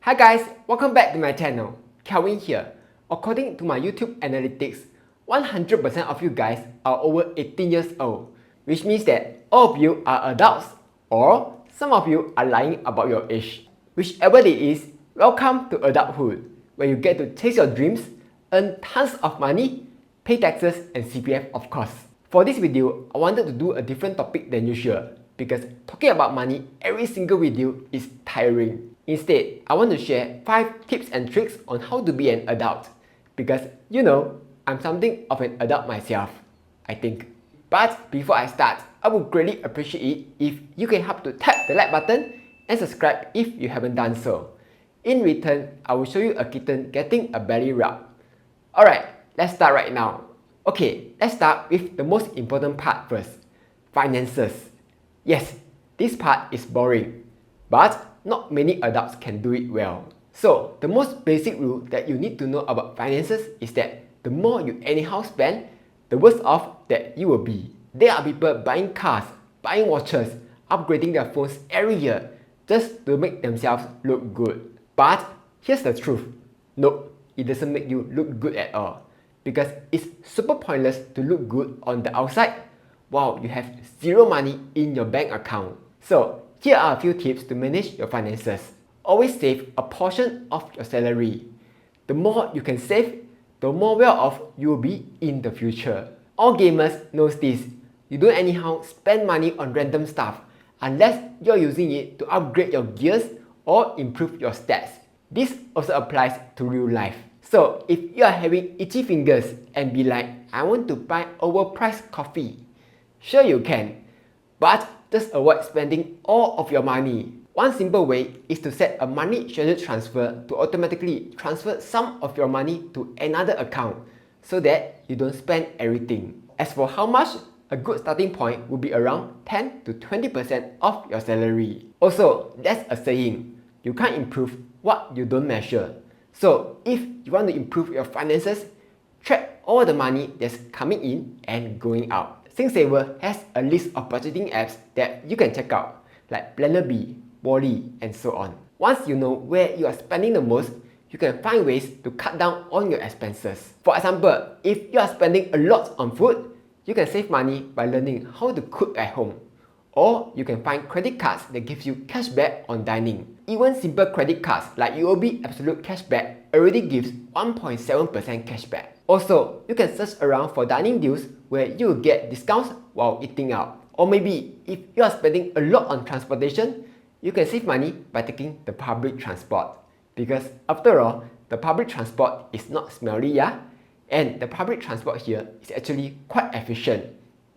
Hi guys, welcome back to my channel. Kelvin here. According to my YouTube analytics, 100% of you guys are over 18 years old, which means that all of you are adults or some of you are lying about your age. Whichever it is, welcome to adulthood, where you get to chase your dreams, earn tons of money, pay taxes and CPF of course. For this video, I wanted to do a different topic than usual because talking about money every single video is tiring. Instead, I want to share 5 tips and tricks on how to be an adult because you know, I'm something of an adult myself, I think. But before I start, I would greatly appreciate it if you can help to tap the like button and subscribe if you haven't done so. In return, I will show you a kitten getting a belly rub. Alright, let's start right now. Okay, let's start with the most important part first. Finances. Yes, this part is boring, but not many adults can do it well. So, the most basic rule that you need to know about finances is that the more you anyhow spend, the worse off that you will be. There are people buying cars, buying watches, upgrading their phones every year just to make themselves look good. But here's the truth. Nope, it doesn't make you look good at all. Because it's super pointless to look good on the outside while you have zero money in your bank account. So, here are a few tips to manage your finances. Always save a portion of your salary. The more you can save, the more well off you will be in the future. All gamers knows this. You don't anyhow spend money on random stuff unless you're using it to upgrade your gears or improve your stats. This also applies to real life. So if you are having itchy fingers and be like, I want to buy overpriced coffee, sure you can, but just avoid spending all of your money. One simple way is to set a money schedule transfer to automatically transfer some of your money to another account so that you don't spend everything. As for how much, a good starting point would be around 10 to 20% of your salary. Also, there's a saying, you can't improve what you don't measure. So if you want to improve your finances, track all the money that's coming in and going out. SingSaver has a list of budgeting apps that you can check out, like Planner B, Wally, and so on. Once you know where you are spending the most, you can find ways to cut down on your expenses. For example, if you are spending a lot on food, you can save money by learning how to cook at home. Or you can find credit cards that give you cashback on dining. Even simple credit cards like UOB Absolute Cashback already gives 1.7% cashback. Also, you can search around for dining deals where you will get discounts while eating out. Or maybe, if you are spending a lot on transportation, you can save money by taking the public transport. Because after all, the public transport is not smelly, yeah? And the public transport here is actually quite efficient,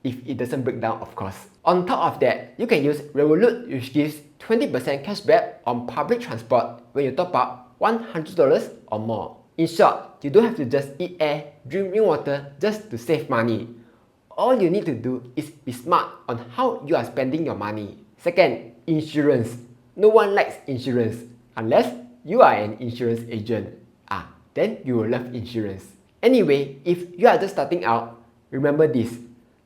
if it doesn't break down of course. On top of that, you can use Revolut, which gives 20% cashback on public transport when you top up $100 or more. In short, you don't have to just eat air, drink rainwater just to save money. All you need to do is be smart on how you are spending your money. Second, insurance. No one likes insurance unless you are an insurance agent. Then you will love insurance. Anyway, if you are just starting out, remember this.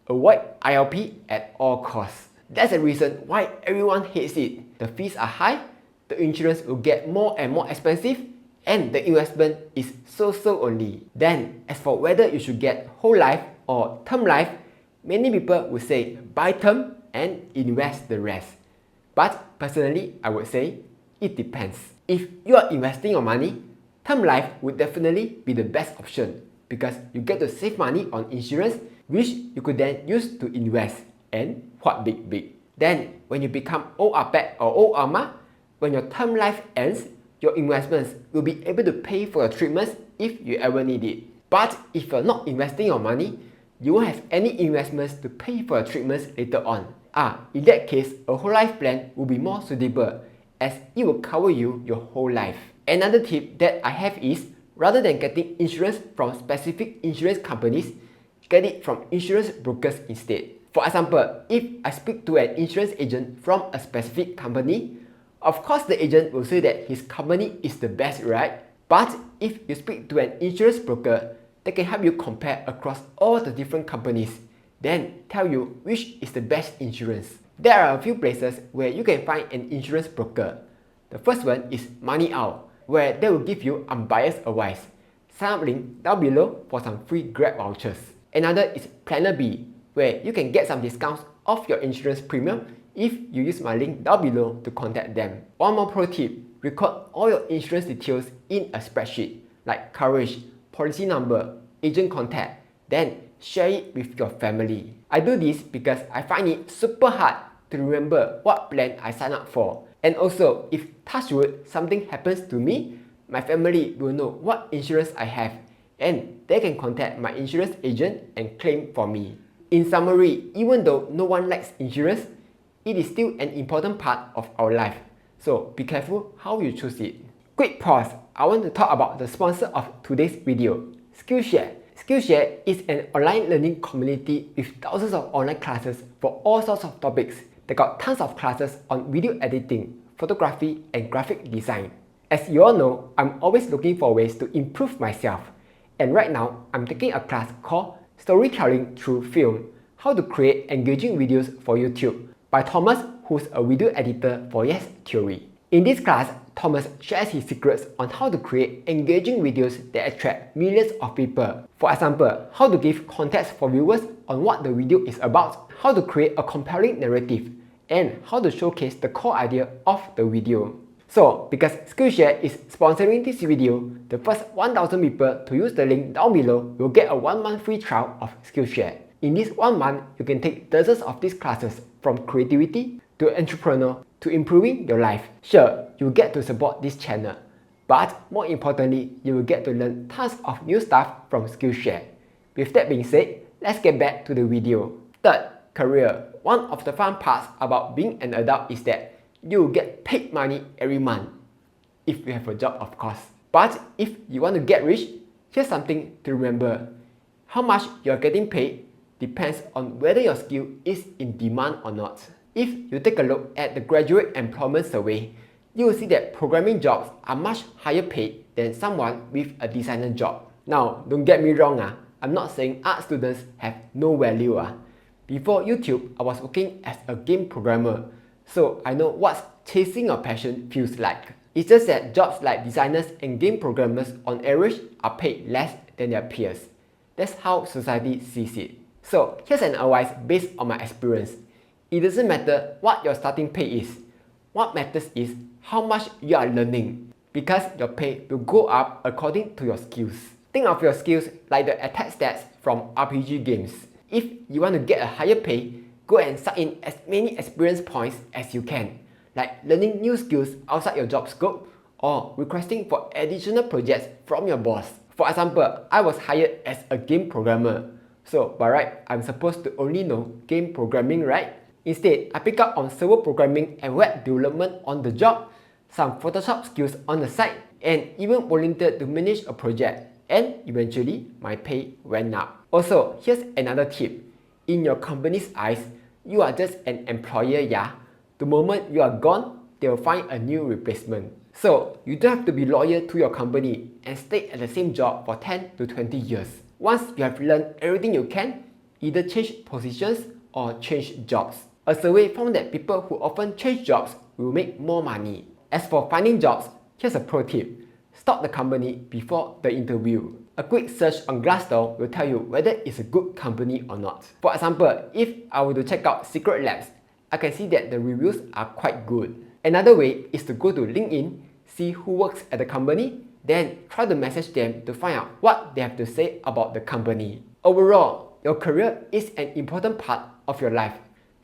Avoid ILP at all costs. That's the reason why everyone hates it. The fees are high, the insurance will get more and more expensive, and the investment is so-so only. Then, as for whether you should get whole life or term life, many people would say buy term and invest the rest. But personally, I would say it depends. If you are investing your money, term life would definitely be the best option because you get to save money on insurance which you could then use to invest. And what big. Then, when you become old APEC or old AMA, when your term life ends, your investments will be able to pay for your treatments if you ever need it. But if you're not investing your money, you won't have any investments to pay for your treatments later on. In that case, a whole life plan will be more suitable as it will cover you your whole life. Another tip that I have is, rather than getting insurance from specific insurance companies, get it from insurance brokers instead. For example, if I speak to an insurance agent from a specific company, of course the agent will say that his company is the best, right? But if you speak to an insurance broker, they can help you compare across all the different companies, then tell you which is the best insurance. There are a few places where you can find an insurance broker. The first one is Money Out. where they will give you unbiased advice. Sign up link down below for some free Grab vouchers. Another is Planner B, where you can get some discounts off your insurance premium if you use my link down below to contact them. One more pro tip, record all your insurance details in a spreadsheet like coverage, policy number, agent contact, then share it with your family. I do this because I find it super hard to remember what plan I signed up for. And also, if touch wood, something happens to me, my family will know what insurance I have and they can contact my insurance agent and claim for me. In summary, even though no one likes insurance, it is still an important part of our life. So be careful how you choose it. Quick pause, I want to talk about the sponsor of today's video, Skillshare. Skillshare is an online learning community with thousands of online classes for all sorts of topics. They got tons of classes on video editing, photography, and graphic design. As you all know, I'm always looking for ways to improve myself. And right now, I'm taking a class called Storytelling Through Film, How to Create Engaging Videos for YouTube by Thomas, who's a video editor for Yes Theory. In this class, Thomas shares his secrets on how to create engaging videos that attract millions of people. For example, how to give context for viewers on what the video is about, how to create a compelling narrative, and how to showcase the core idea of the video. So, because Skillshare is sponsoring this video, the first 1,000 people to use the link down below will get a 1-month free trial of Skillshare. In this 1 month, you can take dozens of these classes from creativity to entrepreneur to improving your life. Sure, you get to support this channel, but more importantly, you will get to learn tons of new stuff from Skillshare. With that being said, let's get back to the video. Third, career. One of the fun parts about being an adult is that you will get paid money every month. If you have a job, of course. But if you want to get rich, here's something to remember. How much you are getting paid depends on whether your skill is in demand or not. If you take a look at the graduate employment survey, you will see that programming jobs are much higher paid than someone with a designer job. Now, don't get me wrong, I'm not saying art students have no value. Before YouTube, I was working as a game programmer, so I know what chasing a passion feels like. It's just that jobs like designers and game programmers on average are paid less than their peers. That's how society sees it. So here's an advice based on my experience. It doesn't matter what your starting pay is. What matters is how much you are learning, because your pay will go up according to your skills. Think of your skills like the attack stats from RPG games. If you want to get a higher pay, go and suck in as many experience points as you can, like learning new skills outside your job scope or requesting for additional projects from your boss. For example, I was hired as a game programmer. So by right, I'm supposed to only know game programming, right? Instead, I pick up on server programming and web development on the job, some Photoshop skills on the side, and even volunteered to manage a project. And eventually, my pay went up. Also, here's another tip. In your company's eyes, you are just an employer, yeah? The moment you are gone, they will find a new replacement. So, you don't have to be loyal to your company and stay at the same job for 10 to 20 years. Once you have learned everything you can, either change positions or change jobs. A survey found that people who often change jobs will make more money. As for finding jobs, here's a pro tip. Stop the company before the interview. A quick search on Glassdoor will tell you whether it's a good company or not. For example, if I were to check out Secret Labs, I can see that the reviews are quite good. Another way is to go to LinkedIn, see who works at the company, then try to message them to find out what they have to say about the company. Overall, your career is an important part of your life.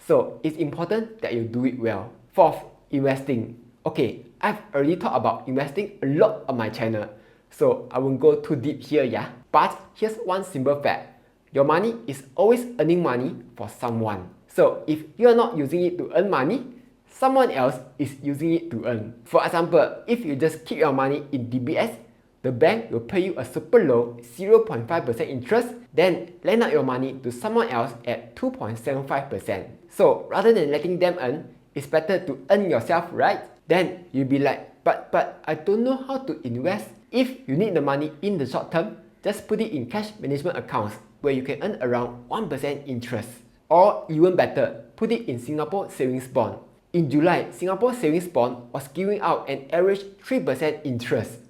So it's important that you do it well. Fourth, investing. Okay, I've already talked about investing a lot on my channel, so I won't go too deep here, yeah? But here's one simple fact. Your money is always earning money for someone. So if you are not using it to earn money, someone else is using it to earn. For example, if you just keep your money in DBS, the bank will pay you a super low 0.5% interest, then lend out your money to someone else at 2.75%. So rather than letting them earn, it's better to earn yourself, right? Then you'll be like, but I don't know how to invest. If you need the money in the short term, just put it in cash management accounts where you can earn around 1% interest. Or even better, put it in Singapore savings bond. In July, Singapore savings bond was giving out an average 3% interest.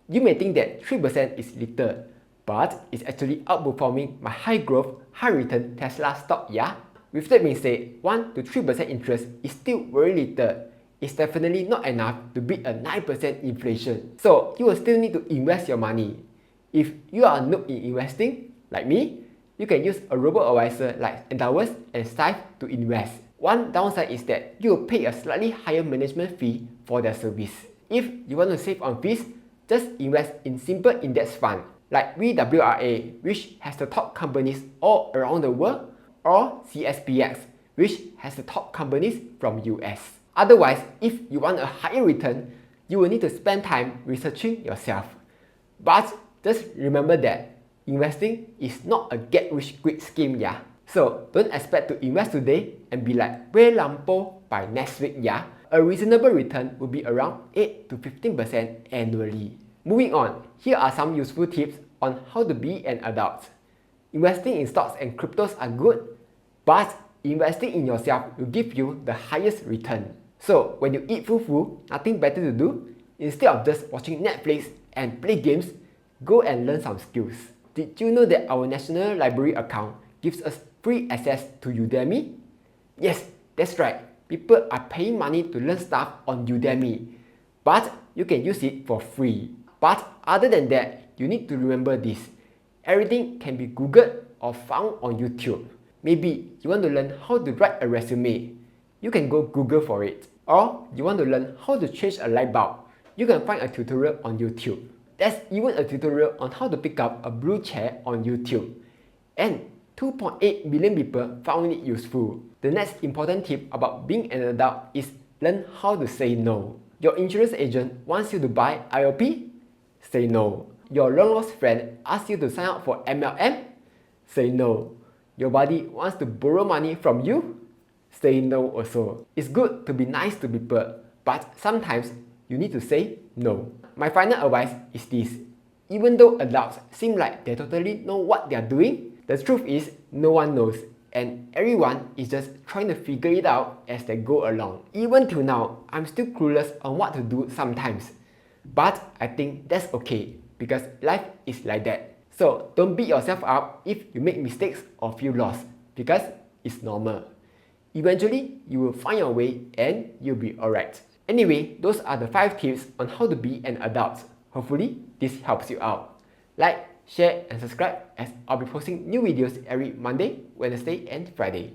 You may think that 3% is little, but it's actually outperforming my high growth, high return Tesla stock, yeah? With that being said, 1 to 3% interest is still very little. It's definitely not enough to beat a 9% inflation. So you will still need to invest your money. If you are a noob in investing, like me, you can use a robo-advisor like Endowus and Scythe to invest. One downside is that you will pay a slightly higher management fee for their service. If you want to save on fees, just invest in simple index fund like VWRA, which has the top companies all around the world, or CSPX, which has the top companies from US. Otherwise, if you want a higher return, you will need to spend time researching yourself. But just remember that investing is not a get-rich-quick scheme, yeah? So don't expect to invest today and be like Ray Lampo by next week, yeah? A reasonable return will be around 8 to 15% annually. Moving on, here are some useful tips on how to be an adult. Investing in stocks and cryptos are good, but investing in yourself will give you the highest return. So when you eat fufu, nothing better to do? Instead of just watching Netflix and play games, go and learn some skills. Did you know that our National Library account gives us free access to Udemy? Yes, that's right. People are paying money to learn stuff on Udemy, but you can use it for free. But other than that, you need to remember this. Everything can be Googled or found on YouTube. Maybe you want to learn how to write a resume. You can go Google for it. Or you want to learn how to change a light bulb. You can find a tutorial on YouTube. There's even a tutorial on how to pick up a blue chair on YouTube. And 2.8 million people found it useful. The next important tip about being an adult is learn how to say no. Your insurance agent wants you to buy IOP? Say no. Your long lost friend asks you to sign up for MLM? Say no. Your buddy wants to borrow money from you? Say no also. It's good to be nice to people, but sometimes you need to say no. My final advice is this. Even though adults seem like they totally know what they are doing, the truth is no one knows, and everyone is just trying to figure it out as they go along. Even till now, I'm still clueless on what to do sometimes. But I think that's okay, because life is like that. So don't beat yourself up if you make mistakes or feel lost, because it's normal. Eventually, you will find your way and you'll be alright. Anyway, those are the 5 tips on how to be an adult. Hopefully, this helps you out. Like, share and subscribe, as I'll be posting new videos every Monday, Wednesday and Friday.